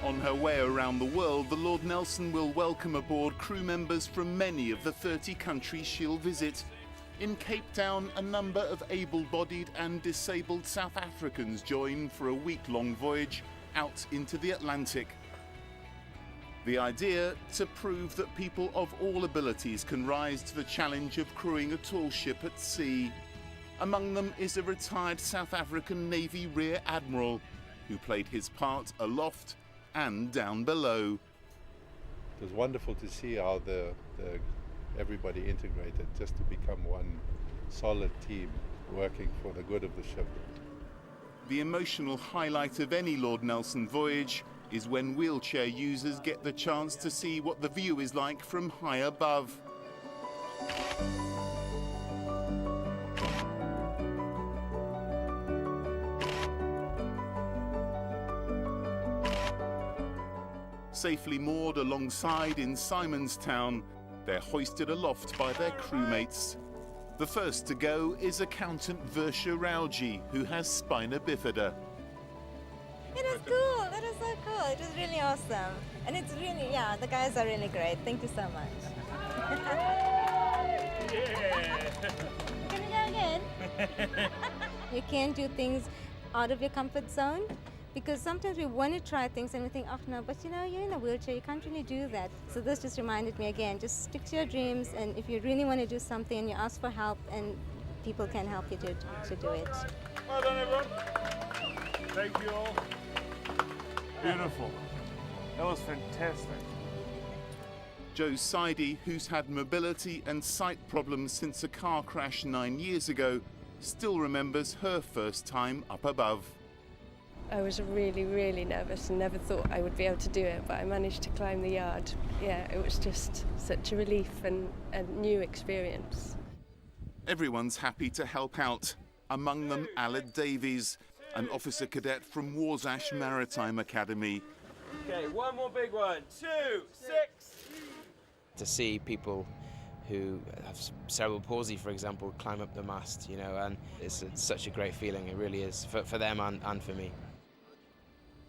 On her way around the world, the Lord Nelson will welcome aboard crew members from many of the 30 countries she'll visit. In Cape Town, a number of able-bodied and disabled South Africans join for a week-long voyage out into the Atlantic. The idea to prove that people of all abilities can rise to the challenge of crewing a tall ship at sea. Among them is a retired South African Navy Rear Admiral who played his part aloft and down below. It was wonderful to see how everybody integrated just to become one solid team working for the good of the ship. The emotional highlight of any Lord Nelson voyage is when wheelchair users get the chance to see what the view is like from high above. Safely moored alongside in Simonstown, they're hoisted aloft by their crewmates. The first to go is accountant Versha Rauji, who has spina bifida. It is cool. It is so cool. It is really awesome. And it's really, yeah, the guys are really great. Thank you so much. Can we go again? You can't do things out of your comfort zone. Because sometimes we want to try things and we think, oh no, but you know, you're in a wheelchair, you can't really do that. So this just reminded me again, just stick to your dreams, and if you really want to do something, you ask for help and people can help you to do it. Well done, everyone. Thank you all. Beautiful. That was fantastic. Jo Sidey, who's had mobility and sight problems since a car crash 9 years ago, still remembers her first time up above. I was really, really nervous and never thought I would be able to do it, but I managed to climb the yard. Yeah, it was just such a relief and a new experience. Everyone's happy to help out, among them Aled Davies, an officer cadet from Warsash Maritime Academy. Okay, one more big one. 2, 6. To see people who have cerebral palsy, for example, climb up the mast, you know, and it's such a great feeling, it really is, for them and for me.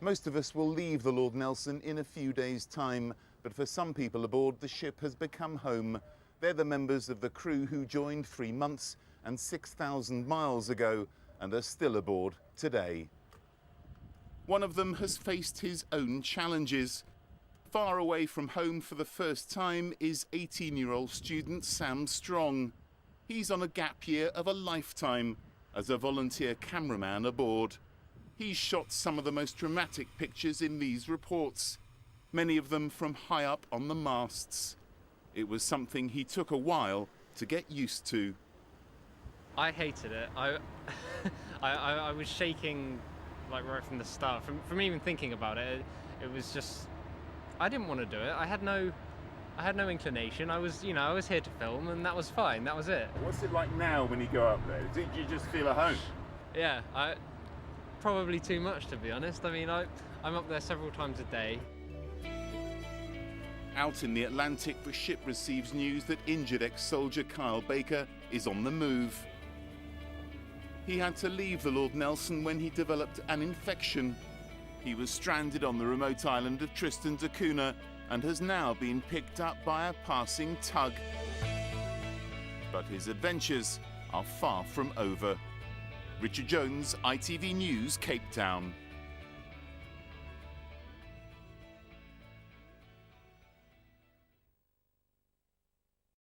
Most of us will leave the Lord Nelson in a few days' time, but for some people aboard, the ship has become home. They're the members of the crew who joined 3 months and 6,000 miles ago and are still aboard today. One of them has faced his own challenges. Far away from home for the first time is 18-year-old student Sam Strong. He's on a gap year of a lifetime as a volunteer cameraman aboard. He's shot some of the most dramatic pictures in these reports, many of them from high up on the masts. It was something he took a while to get used to. I hated it. I was shaking like right from the start. From even thinking about it, it was just, I didn't want to do it. I had no inclination. I was here to film, and that was fine. That was it. What's it like now when you go up there? Did you just feel at home? Yeah, probably too much, to be honest. I mean, I'm up there several times a day. Out in the Atlantic, the ship receives news that injured ex-soldier Kyle Baker is on the move. He had to leave the Lord Nelson when he developed an infection. He was stranded on the remote island of Tristan da Cunha and has now been picked up by a passing tug. But his adventures are far from over. Richard Jones, ITV News, Cape Town.